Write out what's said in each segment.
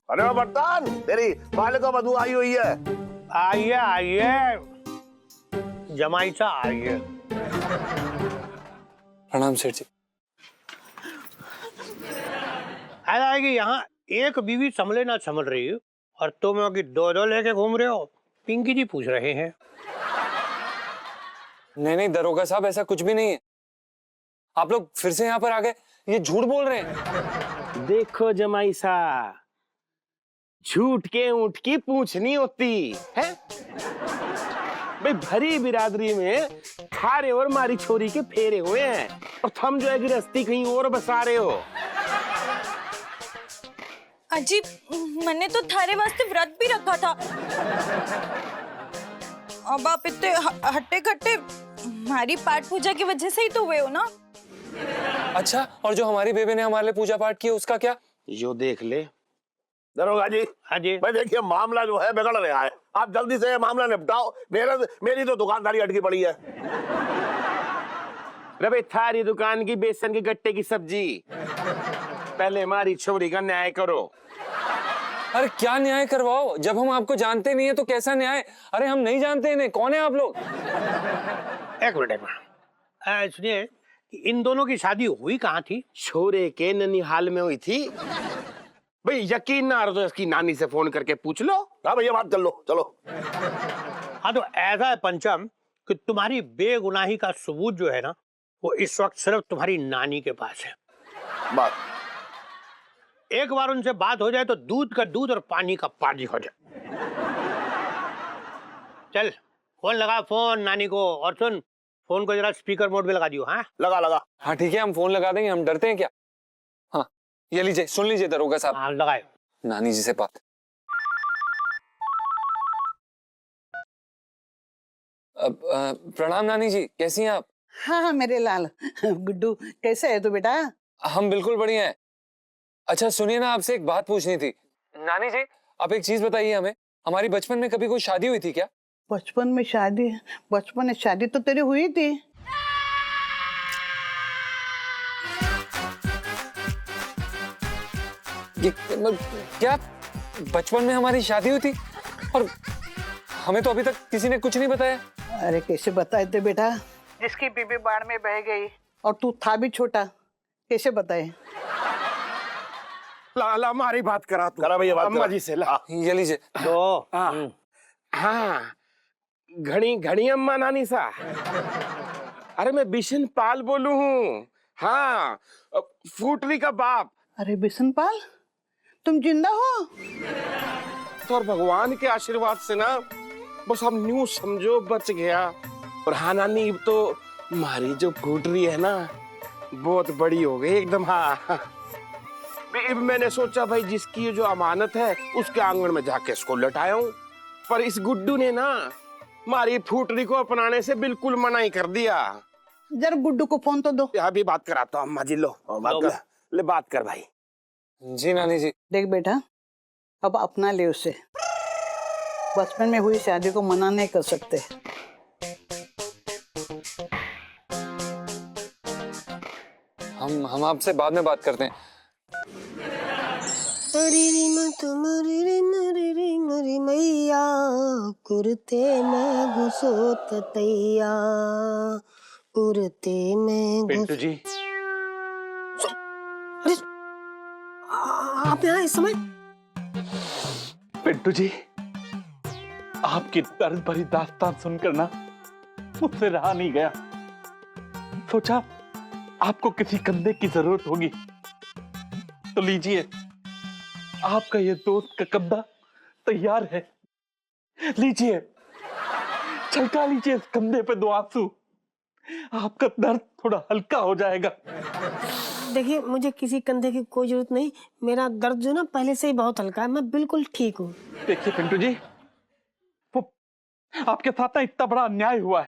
अरे वो बर्तन, तेरी मालिक को बदबू आई हुई है। आइए आइए जमाई सा आइए। प्रणाम सेठ जी। ऐसा है कि यहाँ एक बीवी संभले ना संभल रही है और तुम अभी दो दो लेके घूम रहे हो। पिंकी जी पूछ रहे हैं। नहीं नहीं दरोगा साहब, ऐसा कुछ भी नहीं है। आप लोग फिर से यहाँ पर आ गए, ये झूठ बोल रहे हैं। देखो जमाई सा, झूठ के ऊँट की पूंछ नहीं होती है। भाई भरी बिरादरी में थारे और मारी छोरी के फेरे हुए हैं और थम जो है गृहस्थी कहीं और बसा रहे हो। अजी मैंने तो थारे वास्ते व्रत भी रखा था। अब आप इतने हट्टे कट्टे हमारी पाठ पूजा की वजह से ही तो हुए हो ना। अच्छा, और जो हमारी बेबे ने हमारे लिए पूजा पाठ किया उसका क्या? यो देख ले दरोगा जी, हाँ जी। भाई देखिए मामला जो है बिगड़ रहा है, आप जल्दी से ये मामला निपटाओ। मेरी तो दुकानदारी अटकी पड़ी है। रबे थारी दुकान की बेसन के गट्टे की सब्जी, पहले हमारी छोरी का न्याय करो। अरे क्या न्याय करवाओ, जब हम आपको जानते नहीं है तो कैसा न्याय? अरे हम नहीं जानते इन्हें, कौन है आप लोग? एक मिनट सुनिए, इन दोनों की शादी हुई कहाँ थी? छोरे के ननिहाल में हुई थी। भाई यकीन ना हो तो इसकी नानी से फोन करके पूछ लो। हाँ भैया बात कर लो, चलो। हाँ तो ऐसा है पंचम कि तुम्हारी बेगुनाही का सबूत जो है ना, वो इस वक्त सिर्फ तुम्हारी नानी के पास है। बात एक बार उनसे बात हो जाए तो दूध का दूध और पानी का पानी हो जाए। चल फोन लगा, फोन नानी को। और सुन, फोन को जरा स्पीकर मोड पे लगा दियो। हाँ लगा। हाँ ठीक है, हम फोन लगा देंगे, हम डरते हैं क्या? हाँ ये लीजिए, सुन लीजिए दरोगा साहब। हाँ लगाए। नानी जी से बात। प्रणाम नानी जी, कैसी हैं आप? हाँ मेरे लाल। गुड्डू कैसे है तू बेटा? हम बिल्कुल बढ़िया हैं। अच्छा सुनिए ना, आपसे एक बात पूछनी थी। नानी जी आप एक चीज बताइए हमें, हमारी बचपन में कभी कोई शादी हुई थी क्या? बचपन में शादी तो तेरी हुई थी। ये क्या बचपन में हमारी शादी हुई थी? और हमें तो अभी तक किसी ने कुछ नहीं बताया। अरे कैसे बताए थे बेटा, जिसकी बीबी बाढ़ में बह गई और तू था भी छोटा, कैसे बताए? लाला हमारी बात करा तू। करा भैया बात अम्मा करा। जी से ला। ये लीजिए। तो हाँ घड़ी घड़ी अम्मा नानी सा। अरे मैं बिशन पाल बोलू हूँ। हाँ फूटरी का बाप। अरे बिशनपाल तुम जिंदा हो? तो और भगवान के आशीर्वाद से ना बस हम न्यू समझो बच गया। और हाँ नानी तो हमारी जो फूटरी है ना बहुत बड़ी हो गई एकदम। हाँ मैंने सोचा भाई जिसकी ये जो अमानत है उसके आंगन में जाके इसको लटाया हूँ, पर इस गुड्डू ने ना हमारी फूटरी को अपनाने से बिल्कुल मना ही कर दिया। जरा गुड्डू को फोन तो दो। यहाँ भी बात कराता हूँ। अम्मा जी लो बात कर। ले बात कर भाई। जी नानी जी। देख बेटा, अब अपना ले उसे। बचपन में हुई शादी को मना नहीं कर सकते। हम आपसे बाद में बात करते हैं। मैया कुर्ते में घुसो तैया, कुर्ते में पिंटू जी आप यहाँ इस समय? पिंटू जी आपकी दर्द भरी दास्तान सुनकर ना मुझसे रहा नहीं गया। सोचा आपको किसी कंधे की जरूरत होगी तो लीजिए, आपका ये दोस्त का कंधा तैयार है। लीजिए, छलका लीजिए इस कंधे पे दो आंसू, आपका दर्द थोड़ा हल्का हो जाएगा। देखिए मुझे किसी कंधे की कोई जरूरत नहीं, मेरा दर्द जो ना पहले से ही बहुत हल्का है, मैं बिल्कुल ठीक हूँ। देखिए पिंटू जी, वो आपके साथ ना इतना बड़ा अन्याय हुआ है।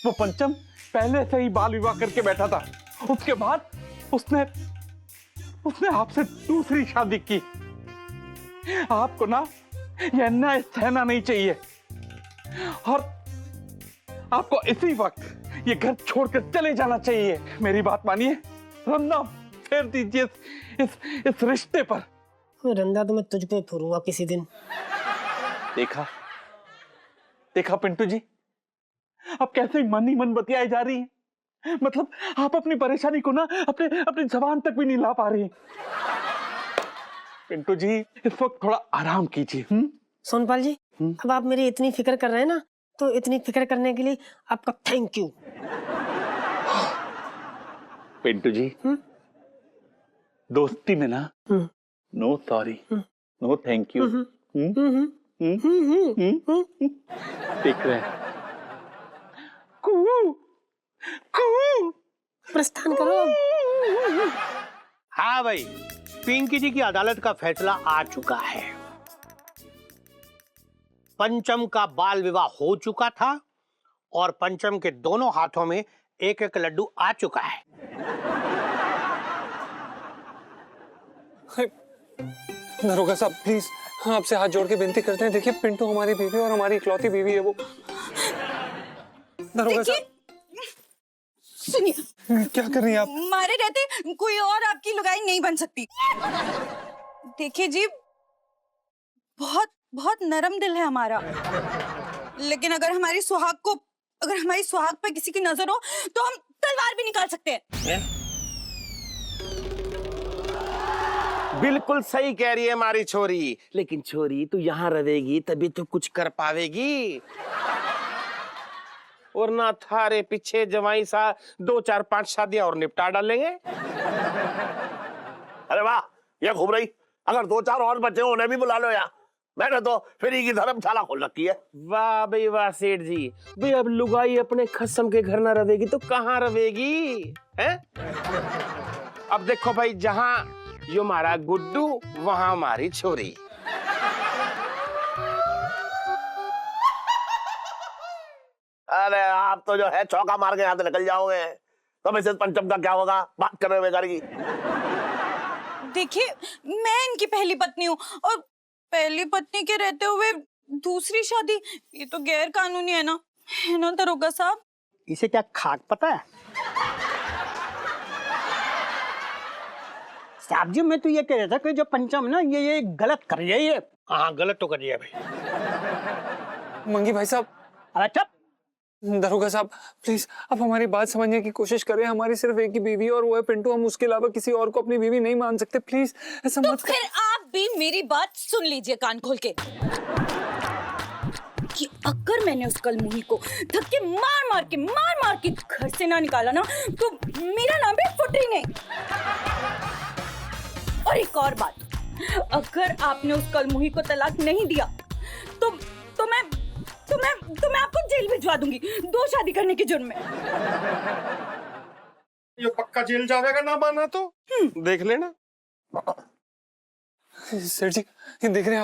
वो पंचम पहले से ही बाल विवाह करके बैठा था, उसके बाद उसने आपसे दूसरी शादी की। आपको ना यह अन्याय सहना नहीं चाहिए और आपको इसी वक्त ये घर छोड़कर चले जाना चाहिए। मेरी बात मानिए, रन्ना फेर दीजिए इस रिश्ते पर। रंदा तो मैं तुझ पे फोड़ूंगा किसी दिन। देखा देखा पिंटू जी, अब कैसे मन ही मन बतियाई जा रही है। मतलब आप अपनी परेशानी को ना अपने अपनी जबान तक भी नहीं ला पा रही। पिंटू जी इस वक्त थोड़ा आराम कीजिए। सोनपाल जी, अब आप मेरी इतनी फिक्र कर रहे हैं ना, तो इतनी फिक्र करने के लिए आपका थैंक यू। पिंटू जी दोस्ती में ना no sorry no thank you. देख रहे हैं प्रस्थान करो। हाँ भाई, पिंकी जी की अदालत का फैसला आ चुका है। पंचम का बाल विवाह हो चुका था और पंचम के दोनों हाथों में एक एक लड्डू आ चुका है। दरोगा साहब प्लीज आपसे हाथ जोड़ के विनती करते हैं, देखिए पिंटू हमारी बीवी और हमारी इकलौती बीवी है वो। दरोगा साहब सुनिए, क्या कर रही हैं आप? मारे रहते कोई और आपकी लुगाई नहीं बन सकती। देखिए जी, बहुत बहुत नरम दिल है हमारा, लेकिन अगर हमारी सुहाग पे किसी की नजर हो तो हम तलवार भी निकाल सकते हैं। बिल्कुल सही कह रही है हमारी छोरी, लेकिन छोरी तू यहाँ रहेगी तभी तो कुछ कर पावेगी, और ना थारे पीछे जवाई सा 2 4 5 शादियां और निपटा डालेंगे। अरे वाह, ये घूम रही, अगर 2 4 और बच्चे उन्हें भी बुला लो यार। मैंने तो फ्री की धर्मशाला खोल रखी है। वाह भाई वाह सेठ जी, भाई अब लुगाई अपने खसम के घर ना रहेगी तो कहाँ रहेगी हैं? अब देखो भाई, जहाँ यो हमारा गुड्डू वहाँ हमारी छोरी। अरे आप तो जो है चौका मार के यहाँ से निकल जाओगे, तो मिसेस पंचम का क्या होगा? बात करने में करेगी। देखिए, मैं इनकी पहली पत्नी हूँ और पहली पत्नी के रहते हुए दूसरी शादी, ये तो गैर कानूनी है ना दरोगा साहब? इसे क्या खाक पता है? साहब जी, मैं तो ये कह रहा था कि जो पंचम ना ये गलत कर रही है। ये हाँ, गलत तो कर रही है भाई। मंगी भाई साहब, अच्छा दरोगा साहब प्लीज आप हमारी बात समझने की कोशिश करें, हमारी सिर्फ एक ही बीवी और वो है पिंटू, हम उसके अलावा किसी और को अपनी बीवी नहीं मान सकते, प्लीज ऐसा तो मत कर। फिर आप भी मेरी बात सुन लीजिए कान खोल के, कि अगर मैंने उस कलमुही को धक्के मार मार के घर से ना निकाला ना, तो मेरा नाम भी फुटरी नहीं। और एक और बात, अगर आपने उस कलमुही को तलाक नहीं दिया तो मैं आपको जेल भिजवा दूंगी 2 शादी करने के जुर्म में। ये पक्का जेल जाएगा ना माना तो देख लेना। सेठ जी ये देख रहे हैं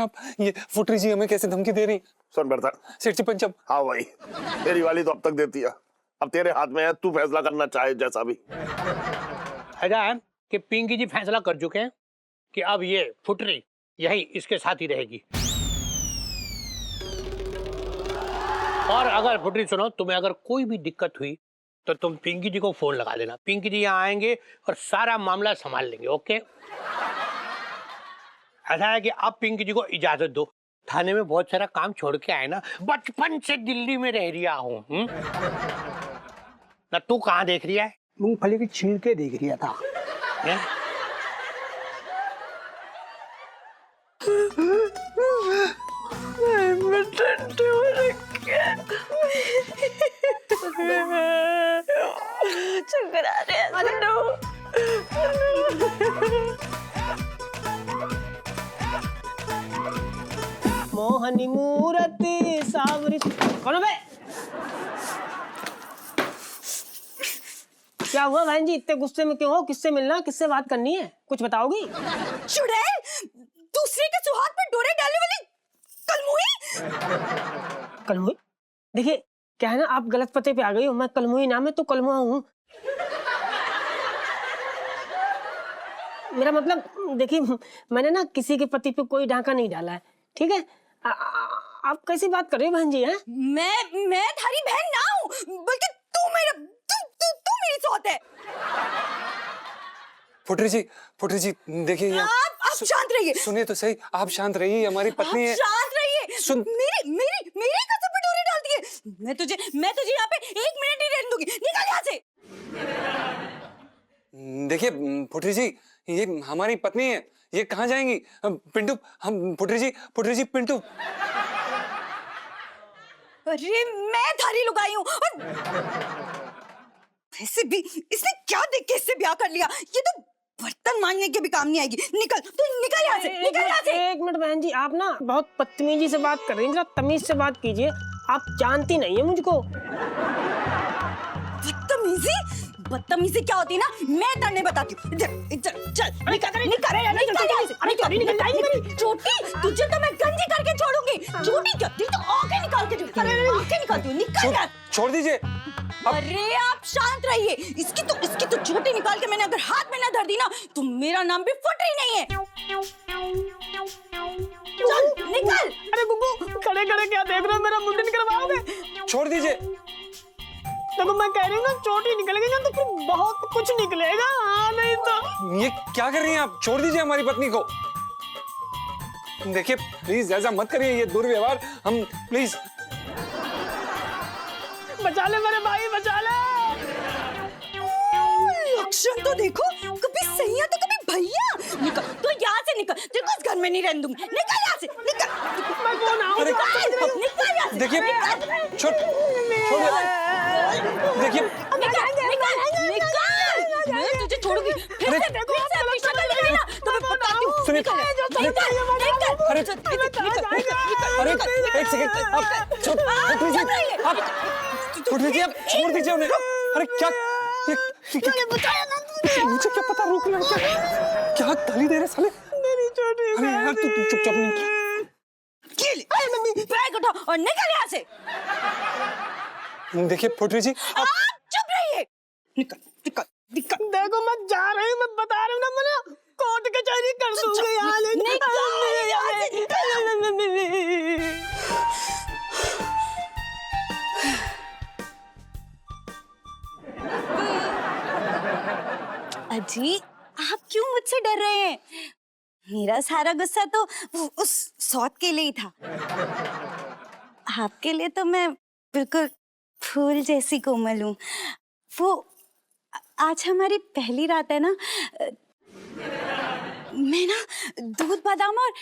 आप ये फुटरी जी हमें कैसे धमकी दे रही। सुन बेटा, सेठ जी पंचम। हाँ भाई, तेरी वाली तो अब तक देती है, अब तेरे हाथ में है, तू फैसला करना चाहे जैसा भी। ऐसा है कि पिंकी जी फैसला कर चुके हैं कि अब ये फुटरी यही इसके साथ ही रहेगी। और अगर फुटरी सुनो, तुम्हें अगर कोई भी दिक्कत हुई तो तुम पिंकी जी को फोन लगा देना, पिंकी जी यहाँ आएंगे और सारा मामला संभाल लेंगे। ओके? ऐसा है कि अब पिंकी जी को इजाजत दो, थाने में बहुत सारा काम छोड़ के आए ना, बचपन से दिल्ली में रह रिया हूँ। ना तू कहाँ देख रही है? मूंगफली के छिलके देख रिया था। चक्कर आ रहे हैं। मोहनी मूरति सावरी। कौन है बे? क्या हुआ बहन जी, इतने गुस्से में क्यों हो? किससे मिलना, किससे बात करनी है, कुछ बताओगी? चुड़ैल, दूसरे के सुहाग पर डोरे डालने वाली कलमुही। कलमुही? देखिए क्या है ना, आप गलत पते पे आ गई हो, मैं कलमुही नाम है तो कलमुआ हूँ। मेरा मतलब देखिए, मैंने ना किसी के पति पे कोई डांका नहीं डाला है, ठीक है? आप कैसी बात कर रही हो बहन जी? हैं? मैं थारी बहन ना हूँ, बल्कि तू मेरी सौत है। फुटरी जी देखिए आप शांत रहिए। सुनिए तो सही, आप शांत रहिए, हमारी पत्नी है। आप शांत रहिए। सुन, मेरी कसम पे डोरी डाल दी है। मैं तुझे यहाँ पे 1 मिनट ही रहने दूंगी। निकल यहाँ से। देखिए पुत्री जी, ये हमारी पत्नी है, ये कहाँ जाएंगी? पिंटू, हम पुत्री जी पिंटू। अरे मैं थारी लुगाई हूँ और वैसे भी इसने क्या देख के इससे ब्याह कर लिया? ये तो बर्तन मांजने के भी काम नहीं आएगी। निकल, तू निकल यहाँ से, निकल यहाँ से। 1 मिनट बहन जी, आप ना बहुत बदतमीजी से बात कर रही हैं, जरा तमीज से बात कीजिए। आप जानती नहीं है मुझको। बदतमीजी क्या होती है ना, मैं तन्ने बताती हूँ। चल निकल। चोटी, तुझे तो मैं गंजी करके छोड़ूंगी। चोटी क्या? तो आंखें निकाल के निकालती हूँ। निकल यार। छोड़ दीजिए। अरे आप शांत रहिए। इसकी तो चोटी निकाल के मैंने अगर हाथ में ना धर दी ना, तो मेरा नाम भी फुटरी नहीं है। चल निकल। अरे गुग्गू, खड़े खड़े क्या देख रहे हो? मेरा मुंडन करवाओगे? छोड़ दीजिए। देखो मैं कह रही हूँ ना, चोटी निकलेगी ना तो फिर बहुत कुछ निकलेगा। हाँ नहीं तो। ये क्या कर रही हैं आप? छोड़ दीजिए हमारी पत्नी को। देखिए प्लीज ऐसा मत करिए, ये दुर्व्यवहार हम प्लीज। बचा ले मेरे भाई, बचा ले। लक्षण तो देखो, कभी सैया तो कभी भैया। निकल तो यहाँ से, निकल। देखो इस घर में नहीं रहने दूंगी। निकल यहाँ से, निकल। मैं कौन आऊँ? निकल यहाँ से। देखिए देखिए मैं तुझे छोड़ूंगी। फिर से अपनी शक्ल दिखाई ना तो मैं बताती हूँ। सुनिए, अरे एक सेकंड, आप छोड़ दीजिए उन्हें। अरे क्या मुझे क्या पता, रोक ले। क्या गाली दे रहे साले? मेरी छोटी अरे यार तू चुपचाप नहीं। बैग उठा और निकल यहाँ से। देखिए पुत्री जी, आप चुप रहिए। निकल। देखो मैं जा रही हूँ, मैं बता रही हूँ ना, मैंने कोर्ट कचहरी कर दूंगी अजी आप क्यों मुझसे डर रहे हैं? मेरा सारा गुस्सा तो उस सौत के लिए ही था। आपके लिए तो मैं बिल्कुल फूल जैसी कोमल हूँ। वो आज हमारी पहली रात है ना, मैं ना दूध बादाम और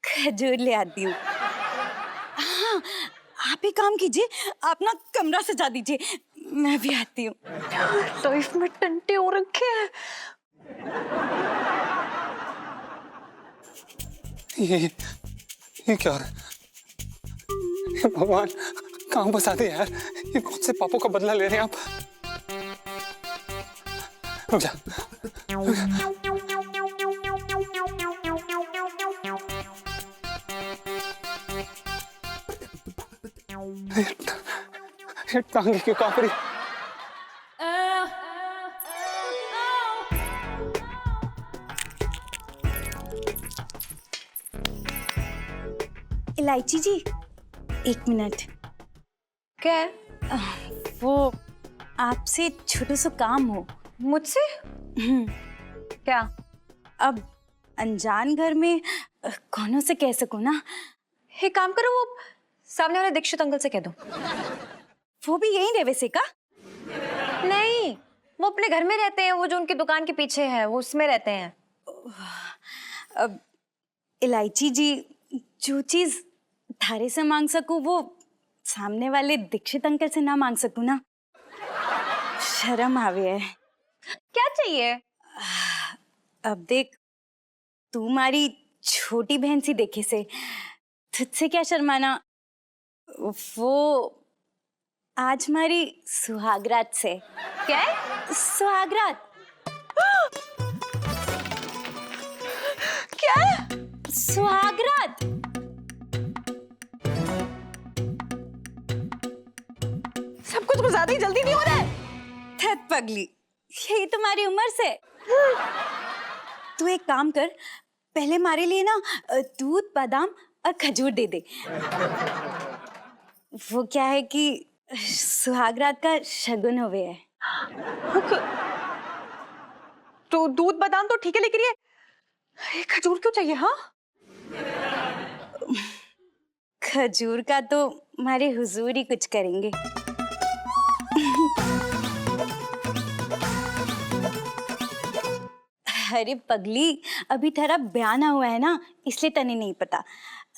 खजूर ले आती हूँ। हाँ, आप ही काम कीजिए, आप ना कमरा सजा दीजिए, मैं भी आती हूँ। तो इसमें टंटे हो रखे हैं। ये क्या हो रहा है? भगवान कहाँ फंसा दे यार, ये कौन से पापों का बदला ले रहे हैं आप? रुक जा। ये टांगे क्यों कांप रही? इलायची जी 1 मिनट। क्या है? वो आपसे छोटू सा काम हो। मुझसे? क्या? अब अनजान घर में कौनों से कह सकूं ना। एक काम करो, वो सामने वाले दीक्षित अंकल से कह दो। वो भी यहीं रहे वैसे का? नहीं, वो अपने घर में रहते हैं, वो जो उनकी दुकान के पीछे है वो उसमें रहते हैं। अब इलायची जी, जो चीज थारे से मांग सकूं वो सामने वाले दीक्षित अंकल से ना मांग सकूं ना, शर्म आवे है। क्या चाहिए? अब देख, तू हमारी छोटी बहन सी देखे से, तुझसे क्या शर्माना। वो आज हमारी सुहागरात से। क्या? सुहागरात। क्या? सुहागरात। सब कुछ कुछ ज्यादा ही जल्दी नहीं हो रहा है? थत पगली, यही तुम्हारी उम्र से। तू एक काम कर, पहले हमारे लिए ना दूध बादाम और खजूर दे दे। वो क्या है कि सुहागरात का शगुन हुए है। तो दूध बादाम तो ठीक है, लेकिन ये अरे खजूर क्यों चाहिए? हाँ, खजूर का तो हमारे हुजूर ही कुछ करेंगे। अरे पगली, अभी तेरा ब्याह ना हुआ है ना, इसलिए तने नहीं पता।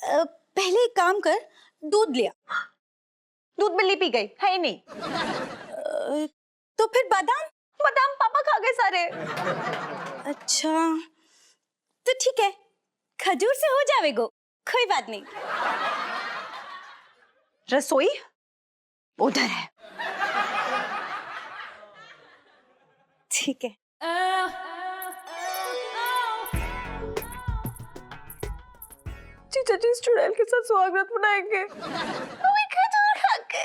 पहले एक काम कर, दूध लिया। दूध बिल्ली पी गई है ही नहीं। तो फिर बादाम? बादाम पापा खा गए सारे। अच्छा तो ठीक है, खजूर से हो जाएगो, कोई बात नहीं। रसोई उधर है। ठीक है। जीजा जी इस चुड़ैल के साथ स्वागत मनाएंगे। खजूर खा के।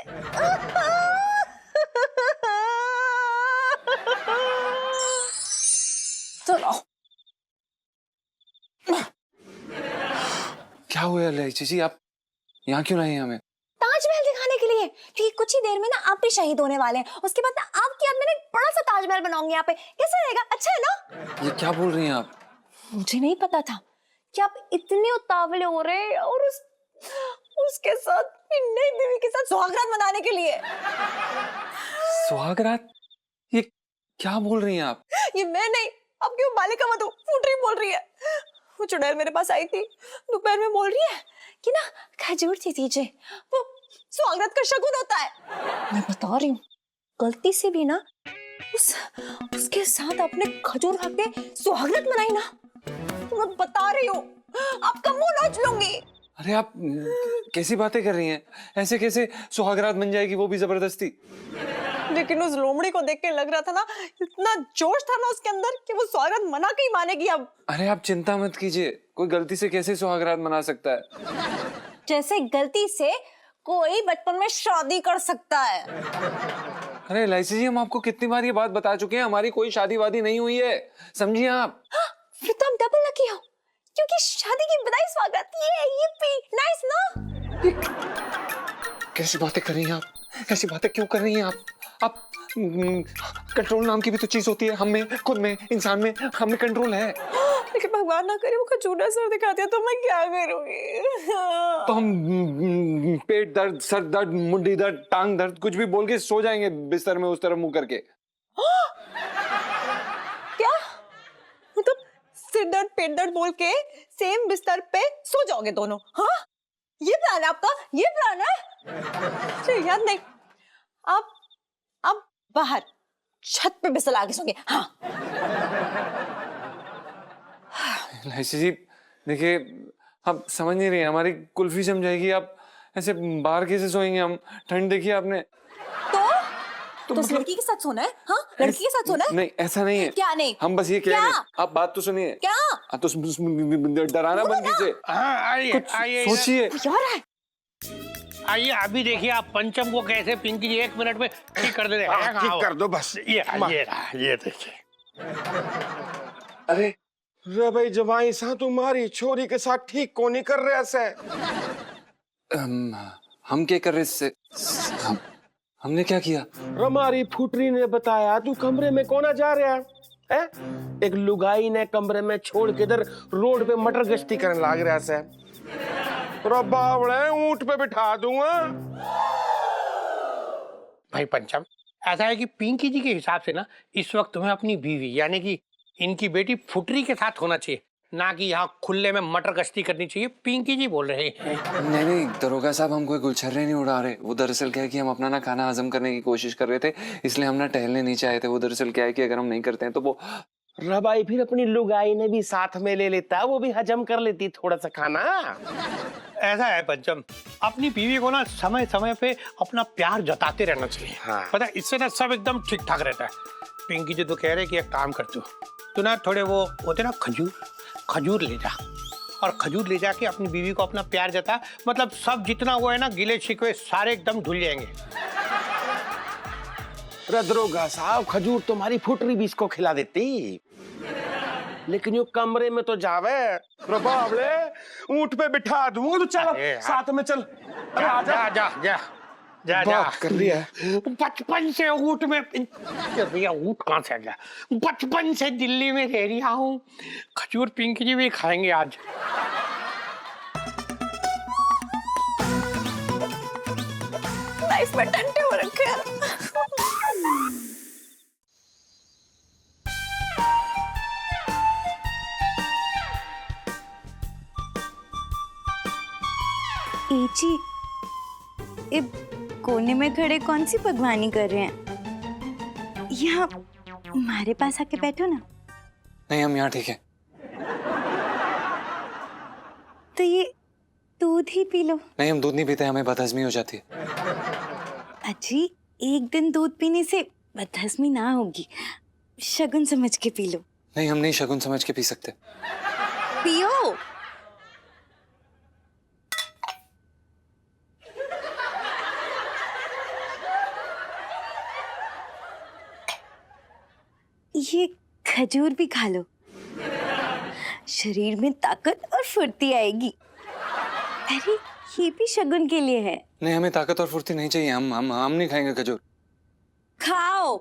चलो। क्या हुआ इलायची जी, आप यहाँ क्यों लाए हैं हमें? ताजमहल दिखाने के लिए, क्योंकि कुछ ही देर में ना आप भी शहीद होने वाले हैं। उसके बाद ना आपकी याद में ना एक बड़ा सा ताजमहल बनाऊंगी यहाँ पे। कैसा रहेगा? अच्छा है ना? ये क्या बोल रही हैं आप? मुझे नहीं पता था कि आप इतने उतावले हो रहे हैं और उसके साथ नई बीवी के साथ सुहागरात मनाने के लिए। सुहागरात? ये क्या बोल रही हैं आप? ये मैं नहीं, आपकी वो मालिका वधू फूटरी बोल रही है। वो चुड़ैल मेरे पास आई थी दोपहर में, बोल रही है कि ना खजूर दे दीजिए, वो सुहागरात का शगुन होता है। मैं बता रही हूँ, गलती से भी ना उसके साथ आपने खजूर खा के सुहागरात मनाई ना, तो मैं बता रही हूँ आपका मुंह नोच लूंगी। अरे आप कैसी बातें कर रही हैं? ऐसे कैसे सुहागरात बन जाएगी, वो भी जबरदस्ती? लेकिन उस लोमड़ी को देख के लग रहा था ना, इतना जोश था ना उसके अंदर कि वो सुहागरात मना के ही मानेगी अब। अरे आप चिंता मत कीजिए, कोई गलती से कैसे सुहागरात मना सकता है? जैसे गलती से कोई बचपन में शादी कर सकता है। अरे इलायची जी, हम आपको कितनी बार ये बात बता चुके हैं, हमारी कोई शादी वादी नहीं हुई है, समझिए आप। फिर तो हम डबल लकी हो, क्योंकि शादी की बधाई स्वागत ये पी नाइस ना। कैसी बातें कर रही हैं आप? ऐसी बातें क्यों कर रही हैं आप कंट्रोल नाम की भी तो चीज होती है, हम में, खुद में, इंसान में, हम में कंट्रोल है। लेकिन भगवान ना करे वो खजूर सर दिखा दिया तो मैं क्या करूंगी? तो हम पेट दर्द, सर दर्द, मुंडी दर्द, टांग दर्द कुछ भी बोल के सो जाएंगे बिस्तर में उस तरफ मुंह करके। क्या मतलब सिर दर्द पेट दर्द बोल के सेम बिस्तर पे सो जाओगे दोनों? हाँ, ये प्लान है आपका? ये प्लान है? याद नहीं, आप बाहर छत पे बिस्तर आगे सोगे। हाँ इलायची जी देखिए, आप समझ नहीं रही हैं, हमारी कुल्फी जम जाएगी। आप ऐसे बाहर कैसे सोएंगे हम? ठंड देखिए आपने। तो मतलब लड़की के साथ सोना है? हाँ, लड़की के साथ सोना है? नहीं, ऐसा नहीं है। क्या नहीं? हम बस ये कह रहे हैं, आप बात तो सुनिए। क्या? तो डराना बंद कीजिए। हाँ आइए कुछ आइए सोचिए। आइए, अभी देखिए आप पंचम को कैसे पिंकी जी 1 मिनट में ठीक कर दे रहे हैं। ठीक कर दो बस। ये देखिए। अरे रे भाई जवाई सा तुम्हारी छोरी के साथ ठीक को नहीं कर रहे ऐसे। हम क्या कर रहे इससे? हमने क्या किया? हमारी फुटरी ने बताया तू कमरे में कौन जा रहा है? एक लुगाई ने कमरे में छोड़ के इधर रोड पे मटर गश्ती करने लग रहा है। बावड़े ऊंट पे बिठा दूंगा। भाई पंचम, ऐसा है कि पिंकी जी के हिसाब से ना इस वक्त तुम्हें अपनी बीवी यानी कि इनकी बेटी फुटरी के साथ होना चाहिए, ना कि यहाँ खुले में मटर गश्ती करनी चाहिए। पिंकी जी बोल रहे हैं। नहीं दरोगा साहब, हम कोई गुलछर्रे नहीं उड़ा रहे। वो दरअसल क्या है कि हम अपना ना खाना हजम करने की कोशिश कर रहे थे, इसलिए हम ना टहलने नीचे आए थे। वो दरअसल क्या है कि अगर हम नहीं करते हैं तो वो रबाई फिर अपनी लुगाई ने भी साथ में ले लेता, वो भी हजम कर लेती थोड़ा सा खाना। ऐसा है पंचम, अपनी बीवी को ना समय समय पे अपना प्यार जताते रहना चाहिए। हाँ। पता है, इससे ना सब एकदम ठीक ठाक रहता है। पिंकी जी तो कह रहे कि एक काम कर तू ना थोड़े वो होते ना खजूर ले जा, और खजूर ले जाके अपनी बीवी को अपना प्यार जता, मतलब सब जितना वो है ना गिले शिकवे सारे एकदम धुल जाएंगे। दरोगा साहब, खजूर तुम्हारी फुटरी भी इसको खिला देती, लेकिन यो कमरे में तो जावे। ऊंट पे बिठा दूंगा, तो चल साथ में चल। जा। जा जा बात कर रही है। बचपन से ऊँट में भैया ऊँट कहाँ से आ गया? बचपन से दिल्ली में रह रहा हूँ। खजूर पिंकी जी भी खाएंगे आज। लाइफ में टंटे हो रखे हैं। जी, ये कोने में खड़े कौन सी भगवानी कर रहे हैं? यहाँ हमारे पास आके बैठो ना। नहीं, हम यहाँ ठीक है। तो ये दूध ही पी लो। नहीं, हम दूध नहीं पीते, हमें बदहजमी हो जाती है। अजी, एक दिन दूध पीने से बदहजमी ना होगी, शगुन समझ के पी लो। नहीं, हम नहीं शगुन समझ के पी सकते। पियो। ये खजूर भी खा लो, शरीर में ताकत और फुर्ती आएगी। अरे ये भी शगुन के लिए है। नहीं, हमें ताकत और फुर्ती नहीं चाहिए। हम नहीं खाएंगे खजूर। खाओ।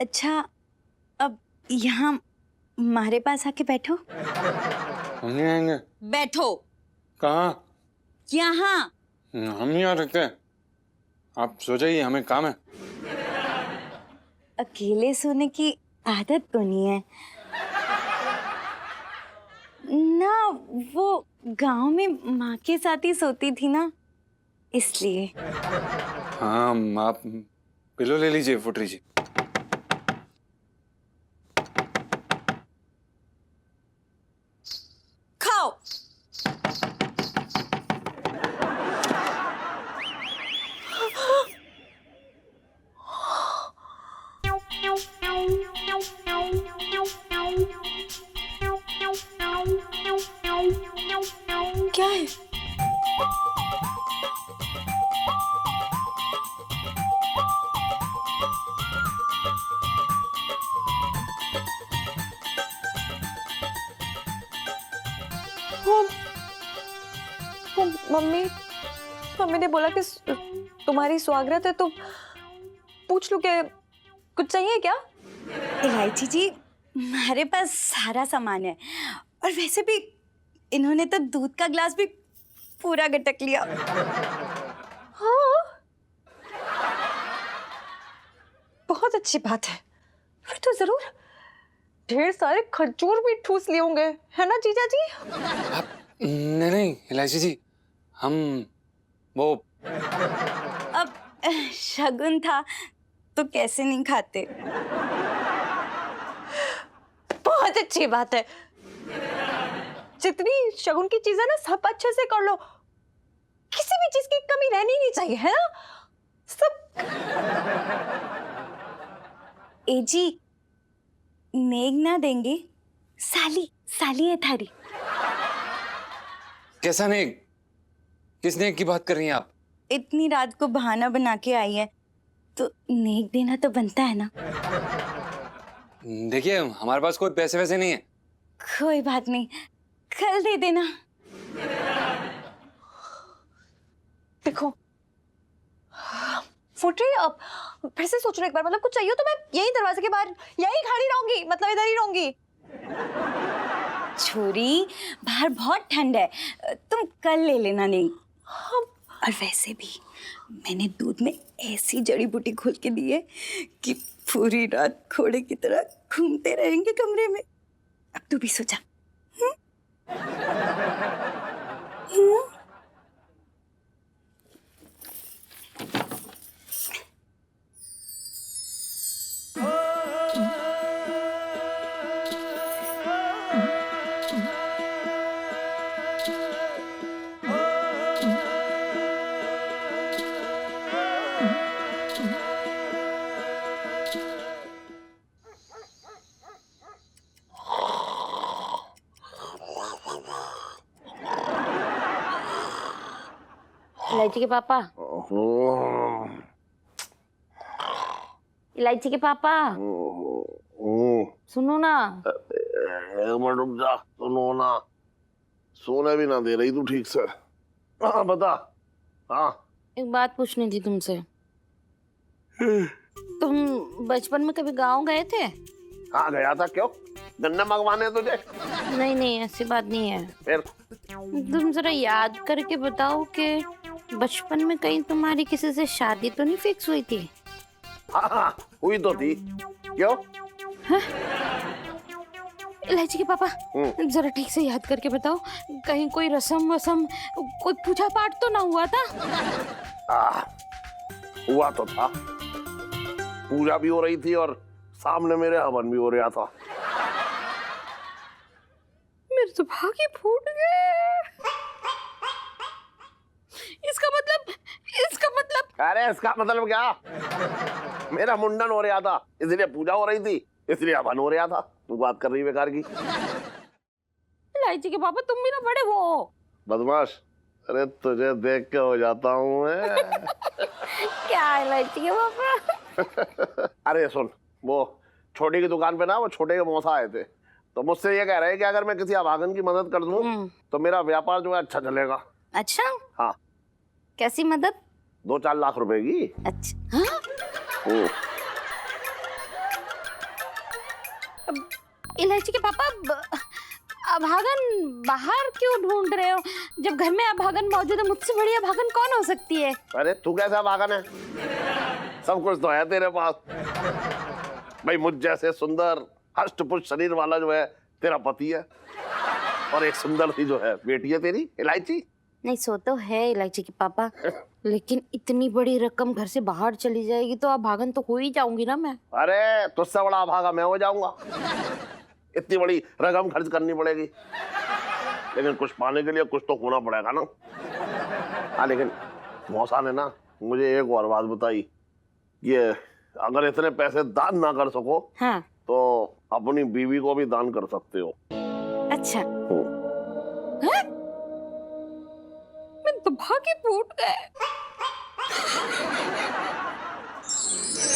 अच्छा, अब यहाँ हमारे पास आके बैठो। हम नहीं आएंगे। बैठो। कहाँ? यहाँ। हम नहीं आ सकते। आप सो जाइए, हमें काम है। अकेले सोने की आदत तो नहीं है ना, वो गांव में माँ के साथ ही सोती थी ना, इसलिए। हाँ, आप पिलो ले लीजिए फुटरी जी। खाओ। क्या है? वो मम्मी मम्मी ने बोला कि तुम्हारी स्वागत है तो पूछ लूं कि कुछ चाहिए क्या? इलायची जी, हमारे पास सारा सामान है, और वैसे भी इन्होंने तो दूध का ग्लास भी पूरा गटक लिया। हाँ, बहुत अच्छी बात है। फिर तो जरूर ढेर सारे खजूर भी ठूस लिए होंगे, है ना जीजा जी? आप नहीं इलायची जी, हम वो अब शगुन था तो कैसे नहीं खाते। बहुत अच्छी बात है। जितनी शगुन की चीजें ना सब अच्छे से कर लो, किसी भी चीज की कमी रहनी नहीं चाहिए, है ना? सब। ए जी, नेग ना देंगे? साली साली है थारी। कैसा नेग? किस नेग की बात कर रही हैं आप? इतनी रात को बहाना बना के आई है तो नेग देना तो बनता है ना। देखिए, हमारे पास कोई पैसे वैसे नहीं है। कोई बात नहीं, कल दे देना। देखो फुटरी, अब फिर से सोच लो एक बार, मतलब कुछ चाहिए तो मैं यही दरवाजे के बाहर यही खड़ी रहूंगी, मतलब इधर ही रहूंगी। छोरी, बाहर बहुत ठंड है, तुम कल ले लेना नहीं। और वैसे भी मैंने दूध में ऐसी जड़ी बूटी घोल के दी है कि पूरी रात घोड़े की तरह घूमते रहेंगे कमरे में। अब तू भी सो जा। इलायची के पापा, इलायची के पापा, सुनो ना। एक मिनट रुक जा, सुनो ना। सोने भी ना दे रही तू ठीक से। हाँ बता। हाँ एक बात पूछनी थी तुमसे। तुम बचपन में कभी गांव गए थे? हाँ गया था, क्यों? गन्ने मंगवाने तुझे? नहीं नहीं, ऐसी बात नहीं है। फिर? तुम जरा याद करके बताओ कि बचपन में कहीं तुम्हारी किसी से शादी तो नहीं फिक्स हुई थी? हाँ हुई तो थी, क्यों? इलायची के पापा, जरा ठीक से याद करके बताओ, कहीं कोई रस्म वसम, कोई पूजा पाठ तो ना हुआ था? हुआ तो था, पूजा भी हो रही थी और सामने मेरे हवन भी हो रहा था। मेरे तो भाग ही फूट गए। इसका मतलब अरे इसका मतलब क्या? मेरा मुंडन हो रहा था इसलिए पूजा हो रही थी, इसलिए हवन हो रहा था। तू बात कर रही बेकार की। इलायची के पापा, तुम भी ना बड़े वो हो। बदमाश, अरे तुझे देख के हो जाता हूँ मैं। क्या इलायची के पापा? अरे सुन, वो छोटी की दुकान पे ना वो छोटे के मौसा आए थे, तो मुझसे ये कह रहे हैं कि अगर मैं किसी अभागन की मदद कर दूं तो मेरा व्यापार जो है अच्छा चलेगा। अच्छा? हाँ। कैसी मदद? 2-4 लाख रुपए की। अच्छा। हाँ? इलायची के पापा, अभागन बाहर क्यों ढूंढ रहे हो जब घर में अभागन मौजूद है? मुझसे बड़ी अभागन कौन हो सकती है? अरे तू कैसा अभागन है? सब कुछ तो है तेरे पास भाई। मुझ जैसे सुंदर हष्ट-पुष्ट शरीर वाला जो है तेरा पति है, और एक सुंदर सी जो है बेटी है तेरी इलायची। नहीं, सो तो है इलायची के पापा, लेकिन इतनी बड़ी रकम घर से बाहर चली जाएगी तो अभागन तो हो ही जाऊंगी ना मैं। अरे तुझसे बड़ा अभागा मैं हो जाऊंगा। इतनी बड़ी रकम खर्च करनी पड़ेगी, लेकिन कुछ पाने के लिए कुछ तो होना पड़ेगा ना। हाँ लेकिन मौसा ने ना मुझे एक और बात बताई, ये अगर इतने पैसे दान ना कर सको हाँ, तो अपनी बीवी को भी दान कर सकते हो। अच्छा। हाँ? मैं तो भागे फूट गए।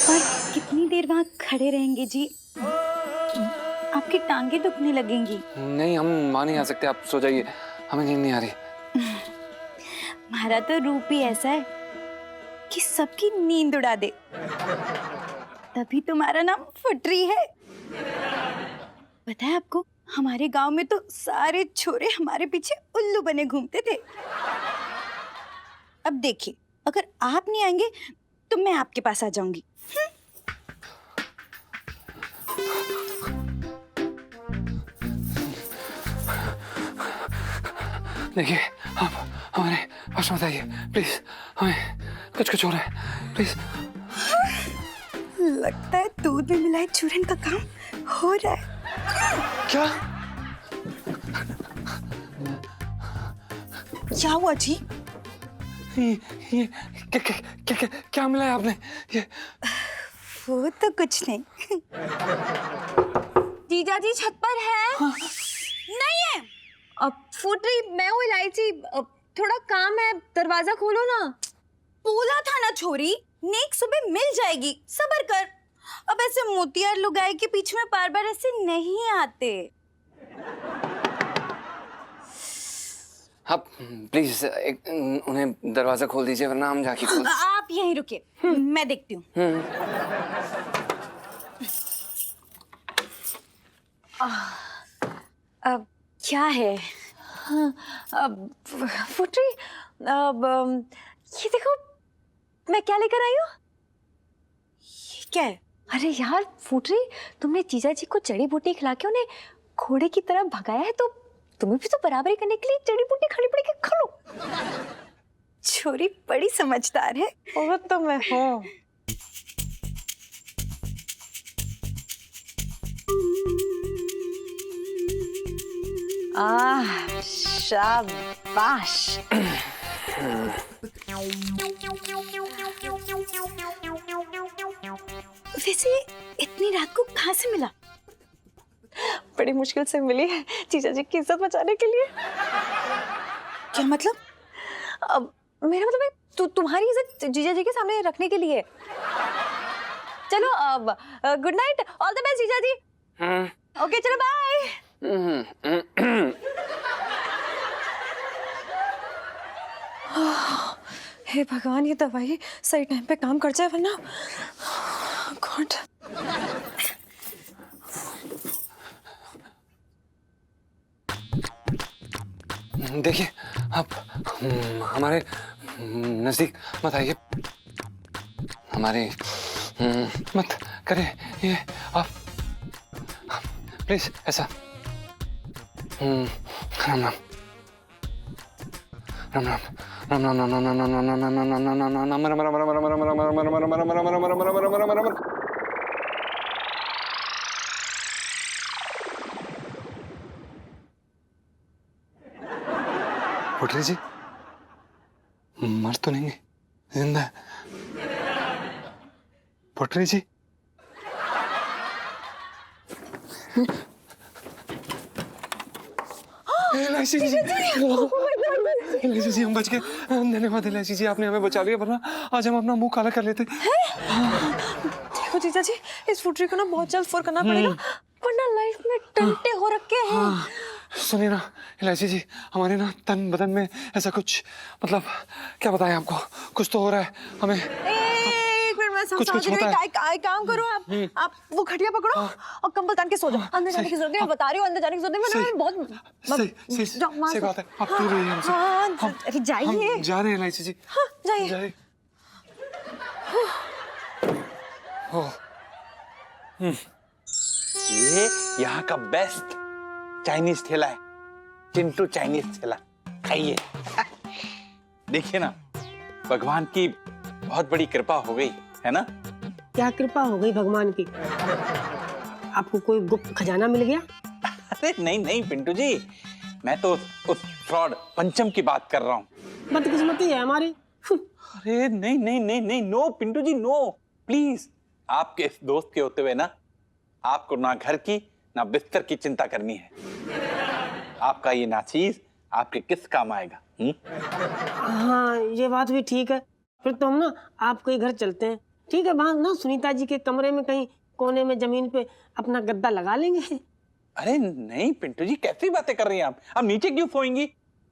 और कितनी देर वहाँ खड़े रहेंगे जी? आपकी टांगे दुखने लगेंगी। नहीं, हम वहां नहीं आ सकते, आप सो जाइए, हमें नींद नहीं आ रही। हमारा तो रूप ही ऐसा है कि सबकी नींद उड़ा दे, तभी तुम्हारा नाम फुटरी है। पता है आपको, हमारे गांव में तो सारे छोरे हमारे पीछे उल्लू बने घूमते थे। अब देखिए, अगर आप नहीं आएंगे तो मैं आपके पास आ जाऊंगी। देखिए, आप हमारे पास मत आइए प्लीज, हमें कुछ हो रहा है प्लीज। लगता है दूध में मिलाए चूरन का काम हो रहा है। क्या? क्या हुआ जी? ये क्या मिलाया आपने? ये वो तो कुछ नहीं। जीजा जी छत पर है? हाँ। नहीं है। अब फूट रही मैं हूँ इलायची, थोड़ा काम है, दरवाजा खोलो ना। बोला था ना छोरी, नेक सुबह मिल जाएगी, सब्र कर। अब ऐसे मोतियार लुगाई के पीछे में बार बार ऐसे नहीं आते। आप प्लीज उन्हें दरवाजा खोल दीजिए, वरना हम जाके खोल। आप यहीं रुकिए, मैं देखती हूँ। अब क्या है? फुटरी, अब ये देखो मैं क्या लेकर आई हूँ। ये क्या है? अरे यार फुटरी, तुमने जीजा जी को जड़ी बूटी खिला के उन्हें घोड़े की तरह भगाया है, तो तुम्हें भी तो बराबरी करने के लिए जड़ी बूटी खानी पड़ेगी, खा लो। छोरी बड़ी समझदार है। वो तो मैं हूँ। शाबाश। वैसे इतनी रात को कहाँ से मिला? बड़ी मुश्किल से मिली है जीजा जी की इज्जत बचाने के लिए। क्या मतलब? अब मेरा मतलब है तुम्हारी इज्जत जीजा जी के सामने रखने के लिए। चलो अब good night, all the best जीजा जी। ओके चलो बाय। हे भगवान, ये दवाई सही टाइम पे काम कर जाए वरना गॉड। देखिए आप हमारे नजदीक मत आइए, हमारे मत करें ये आप प्लीज, ऐसा। राम राम राम राम राम राम राम राम राम राम राम राम राम राम राम राम। पुटरी जी मर तो नहीं, जिंदा है। पुटरी जी एलआईसी जी, एलआईसी जी हम बच गए। धन्यवाद एलआईसी जी, आपने हमें बचा लिया, वरना आज हम अपना मुंह काला कर लेते। देखो जीजा जी, इस फुटरी को ना बहुत जल्द फोर करना पड़ेगा, वरना लाइफ में टंटे हो रखे हैं। सुनिए ना एलआईसी जी, हमारे ना तन बदन में ऐसा कुछ, मतलब क्या बताएं आपको, कुछ तो हो रहा है हमें। एक मिनट, मैं समझा रही हूँ। काम करो आप वो खटिया पकड़ो और कंबल तान के सो जाओ। अंदर जाने की जरूरत नहीं, मैं बता रही हूँ, अंदर जाने की जरूरत नहीं, मैं बहुत सही बात है, आप दूर रहिए हमसे। अरे जाइए, जा रहे हैं एलआईसी जी। हाँ जाइए। ये यहाँ का बेस्ट चाइनीज ठेला है, चिंटू चाइनीज ठेला, खाइए। देखिए ना, भगवान की बहुत बड़ी कृपा हो गई है ना। क्या कृपा हो गई भगवान की? आपको कोई गुप्त खजाना मिल गया? अरे नहीं नहीं पिंटू जी, मैं तो उस फ्रॉड पंचम की बात कर रहा हूँ। बदकिस्मती है हमारी। अरे नहीं नहीं नहीं नहीं, no Pintu ji no, please. आपके इस दोस्त के होते हुए ना, आपको ना घर की ना बिस्तर की चिंता करनी है। आपका ये नाचीज आपके किस काम आएगा? हाँ ये बात भी ठीक है, फिर तो हम ना आपके ही घर चलते हैं, ठीक है? वहाँ ना सुनीता जी के कमरे में कहीं कोने में जमीन पे अपना गद्दा लगा लेंगे। अरे नहीं पिंटू जी, कैसी बातें कर रही हैं आप नीचे क्यों सोएंगी?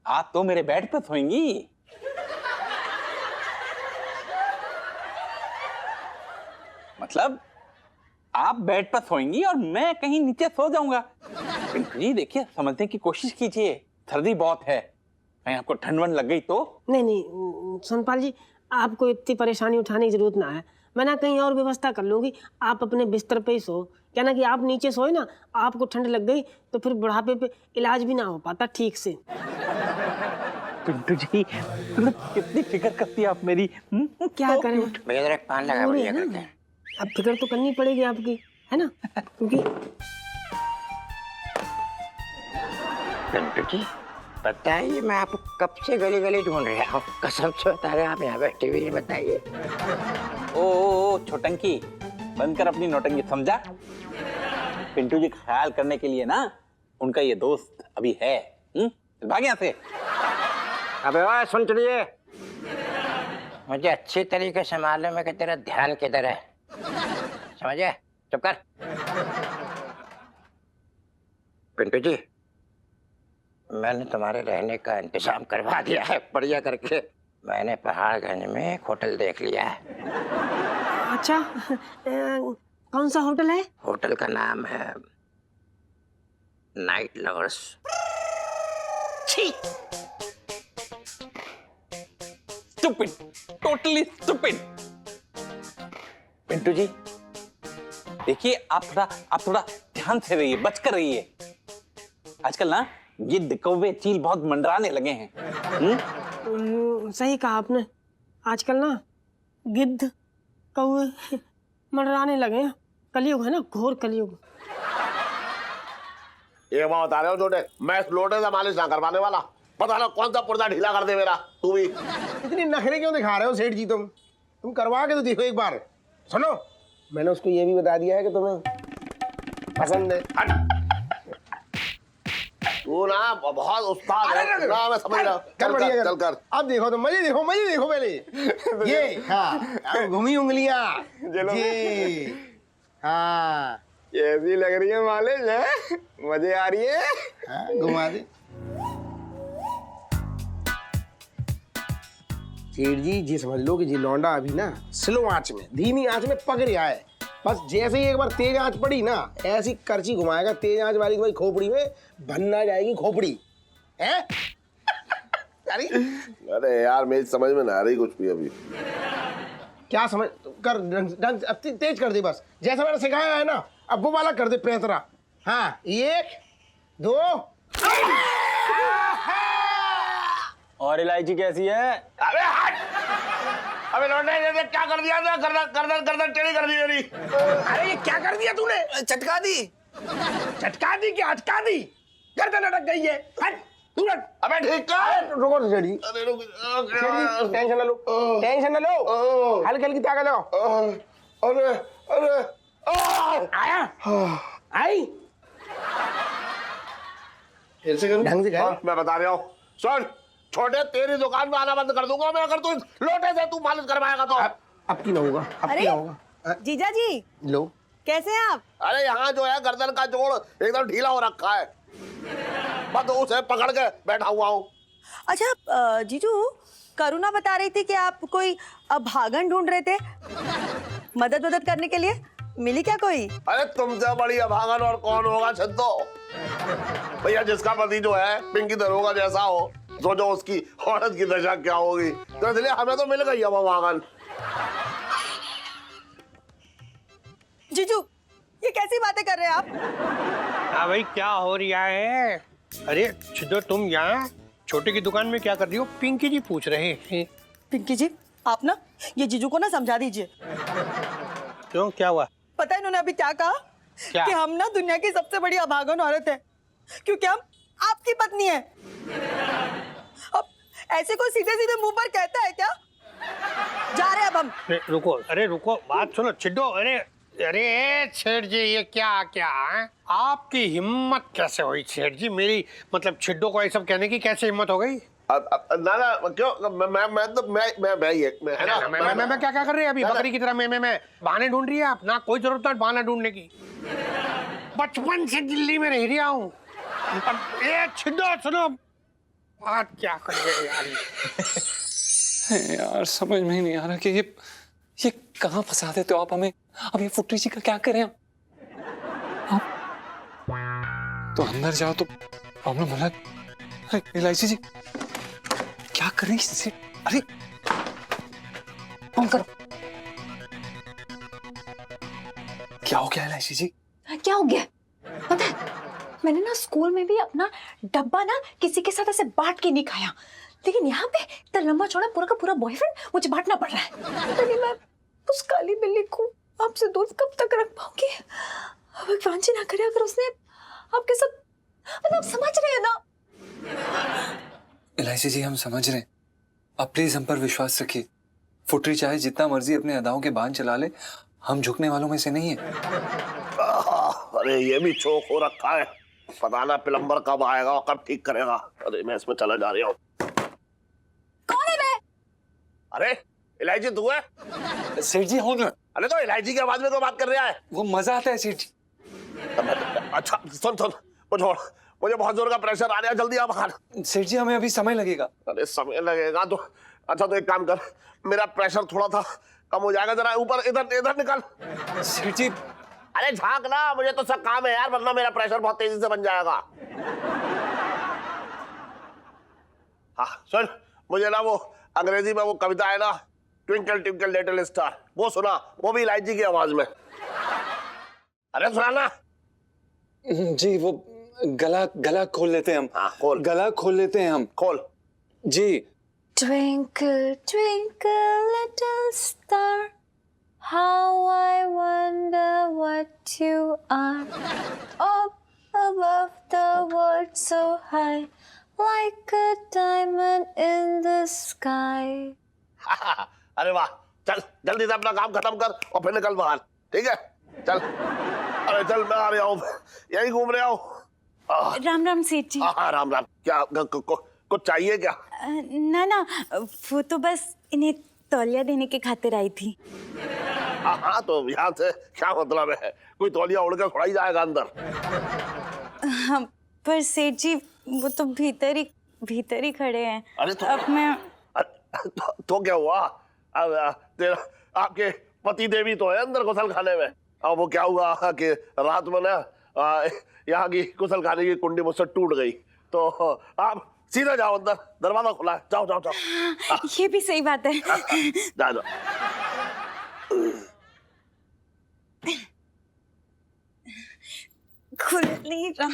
आप तो मेरे बेड पे सोएंगी। मतलब आप बेड पर सोएंगी और मैं कहीं नीचे सो जाऊंगा? पिंटू जी देखिए, समझने की कोशिश कीजिए, सर्दी बहुत है, कहीं आपको ठंड वंड लग गई तो। नहीं नहीं सोनपाल जी, आपको इतनी परेशानी उठाने की जरूरत ना है, मैं ना कहीं और व्यवस्था कर लूंगी, आप अपने बिस्तर पे ही सो। क्या ना कि आप नीचे सोए ना, आपको ठंड लग गई तो फिर बुढ़ापे पे इलाज भी ना हो पाता ठीक से। पिंटू जी कितनी फिक्र करती है आप मेरी। क्या करें, भैया जरा पान लगा बढ़िया करते हैं। अब फिक्र तो करनी पड़ेगी आपकी, है ना? क्योंकि पिंटू जी बताइए, मैं आपको कब से गली गली ढूंढ रहा हूँ, कसम से बता रहे आप यहाँ बैठे हुए हैं, बताइए। ओ छोटंकी, बंद कर अपनी नौटंकी, समझा? पिंटू जी ख्याल करने के लिए ना उनका ये दोस्त अभी है। भाग यहाँ से। अबे ओए सुन, चलिए, मुझे अच्छी तरीके से मालूम है कि तेरा ध्यान किधर है, समझे? चुप कर। पिंटू जी मैंने तुम्हारे रहने का इंतजाम करवा दिया है बढ़िया करके। मैंने पहाड़गंज में एक होटल देख लिया है। अच्छा कौन सा होटल है? होटल का नाम है night lovers. Stupid, totally stupid. Pintu ji देखिए, आप थोड़ा ध्यान से रहिए, बच कर रहिए। आजकल ना गिद्ध कौवे चील बहुत मंडराने लगे हैं। सही कहा आपने, आजकल ना गिद्ध कौवे मंडराने लगे हैं, कलयुग है ना, घोर कलयुग। ये बात बता रहे हो छोटे, मैं इस लोटे से मालिश ना करवाने वाला, पता ना कौन सा पुर्जा ढीला कर दे मेरा। तू भी इतनी नखरे क्यों दिखा रहे हो सेठ जी? तुम करवा के तो देखो एक बार। सुनो, मैंने उसको ये भी बता दिया है कि तुम्हें पसंद है। तू ना बहुत उस्ताद है ना, मैं समझ रहा हूँ। चल कर। अब देखो तो मजे देखो पहले। ये हाँ घूमी उंगलियां, ये हाँ कैसी लग रही है मालिश है? मजे आ रही है? हाँ घुमा दे। सेठ जी जी समझ लो कि जी लौंडा अभी ना स्लो आंच में, धीमी आंच में पक रहा है। बस जैसे ही एक बार तेज आंच पड़ी ना, ऐसी करची घुमाएगा तेज आंच वाली भाई, खोपड़ी में भन्ना जाएगी खोपड़ी है। अरे यार मेरी समझ में ना आ रही कुछ भी अभी। क्या समझ कर, ढंग अब तेज कर दे बस, जैसा मैंने सिखाया है ना अब वो वाला कर दे पैतरा। हाँ 1 2। और इलायची कैसी है? अबे हट! अबे लौंडे ने क्या कर दिया था? गर्दन टेढ़ी कर दी मेरी। अरे ये क्या कर दिया तूने? चटका दी। चटका दी क्या अटका दी? गर्दन अटक गई है। हट तू हट। अबे ठीक कर। रुको तो सेठ जी। अरे रुक। टेंशन ना लो, टेंशन ना लो, हल्की हल्की ताकत लगाओ। अरे अरे आया आई फिर से करूं? ढंग से कर। मैं बता रहा हूँ, सुन छोटे तेरी दुकान में आना बंद कर दूंगा मैं अगर तू लोटे से तू मालिश करवाएगा तो। अब की ना होगा, अब की ना होगा। जीजा जी लो कैसे हैं आप? अरे यहाँ जो है गर्दन का जोड़ एकदम ढीला हो रखा है, बस उसे पकड़ के बैठा हुआ हूँ। अच्छा जीजू, करुणा बता रही थी कि आप कोई अभागन ढूंढ रहे थे मदद करने के लिए, मिली क्या कोई? अरे तुमसे बड़ी अभागन और कौन होगा छद्दो। भैया जिसका पति जो है पिंकी दरोगा जैसा हो, सोचो उसकी औरत की दशा क्या होगी। तो इसलिए हमें तो मिल गई अब अभागन। जीजू ये कैसी बातें कर रहे हैं आप? हाँ भाई क्या हो रहा है? अरे छिदो तुम यहाँ छोटे की दुकान में क्या कर रही हो? पिंकी जी पूछ रहे हैं। पिंकी जी आप ना ये जीजू को ना समझा दीजिए। क्यों क्या हुआ? पता है इन्होंने अभी क्या कहा? क्या? कि हम ना दुनिया की सबसे बड़ी अभागन औरत है क्योंकि हम आपकी पत्नी है। अब ऐसे कोई सीधे सीधे मुंह पर कहता है क्या? जा रहे अब हम। रुको, अरे रुको, बात सुनो छिड्डो। अरे अरे सेठ जी ये क्या है? आपकी हिम्मत कैसे हुई सेठ जी? मेरी मतलब छिड्डो को ये सब कहने की कैसे हिम्मत हो गई? ना क्यों? मैं क्या कर रही है अभी? बकरी की तरह मैं बहाने ढूंढ रही है आप ना? कोई जरूरत नहीं बहाना ढूंढने की, बचपन से दिल्ली में रह रहा हूँ। ये छिड्डो सुनो, बात क्या कर रहे यार? यार समझ में ही नहीं आ रहा कि ये कहाँ फंसा देते हो आप हमें। अब ये फुटरी जी का क्या करें आप? तो अंदर जाओ तो प्रॉब्लम हो रहा है। अरे इलायची जी क्या कर रही है? अरे फोन करो। क्या हो गया इलायची जी? क्या हो गया पता है? मैंने ना स्कूल में भी अपना डब्बा ना किसी के साथ ऐसे बांट के नहीं खाया, लेकिन यहाँ पे इतना लंबा चौड़ा पूरा का पूरा बॉयफ्रेंड मुझे बांटना पड़ रहा है। पता नहीं मैं उस काली बिल्ली को आपसे दूर कब तक रख पाऊंगी। भगवान जी ना करे अगर उसने आपके साथ, मतलब समझ रहे हैं ना? इलायची जी हम समझ रहे हैं, आप प्लीज हम पर विश्वास रखिए। फुटरी चाहे जितना मर्जी अपने अदाओं के बांध चला ले, हम झुकने वालों में से नहीं है। अरे ये भी चौक हो रखा है, पता ना प्लम्बर कब आएगा और कब ठीक करेगा। अरे मैं इसमें चला जा रहा हूँ। कौन है मैं? अरे इलायची तू है? सेठ जी हो ना। अरे तो इलायची की आवाज में तो बात कर रहा है। वो मजा आता है सेठ जी। अच्छा सुन वो छोड़, मुझे बहुत जोर का प्रेशर आ रहा है, जल्दी आ बाहर। सेठ जी हमें अभी समय लगेगा। अरे समय लगेगा तो अच्छा तो एक काम कर, मेरा प्रेशर थोड़ा था कम हो जाएगा, जरा ऊपर इधर निकल। सेठ जी अरे झांक ना, मुझे तो सब काम है यार, वरना मेरा प्रेशर बहुत तेजी से बन जाएगा। हाँ सुन, मुझे ना वो अंग्रेजी में वो कविता है ना, ट्विंकल ट्विंकल लिटिल स्टार, वो सुना, वो भी इलायची की आवाज में। अरे सुना ना। जी वो गला खोल लेते हैं हम। हाँ खोल। गला खोल लेते हैं हम। खोल जी। Twinkle, twinkle, little star, how I wonder what you are. Up above the world so high, like a diamond in the sky. अरे वाह, चल जल्दी से अपना काम खत्म कर और फिर निकल बाहर, ठीक है? चल। अरे चल मैं आ रहा हूँ, यही घूम रहा हूँ। राम राम सेठ जी। हाँ राम राम। क्या कुछ चाहिए क्या? ना वो तो बस इन्हें तौलिया देने के खातिर आई थी। हाँ तो यहाँ से क्या मतलब है, कोई तौलिया उड़ के थोड़ा ही जाएगा अंदर। हाँ, पर सेठ जी वो तो भीतर ही खड़े हैं। अरे तो अब मैं तो क्या हुआ? अब तेरा आपके पति देवी तो है अंदर गुसल खाने में। अब वो क्या हुआ कि रात में ना यहाँ की गुसल खाने की कुंडी मुझसे टूट गई, तो आप सीधा जाओ अंदर, दरवाजा खुला है, जाओ जाओ जाओ। ये भी सही बात है। जा जाओ। खुल नहीं रहा,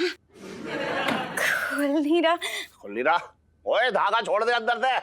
खुल नहीं रहा। खुल नहीं रहा? ओए धागा छोड़ दे अंदर से।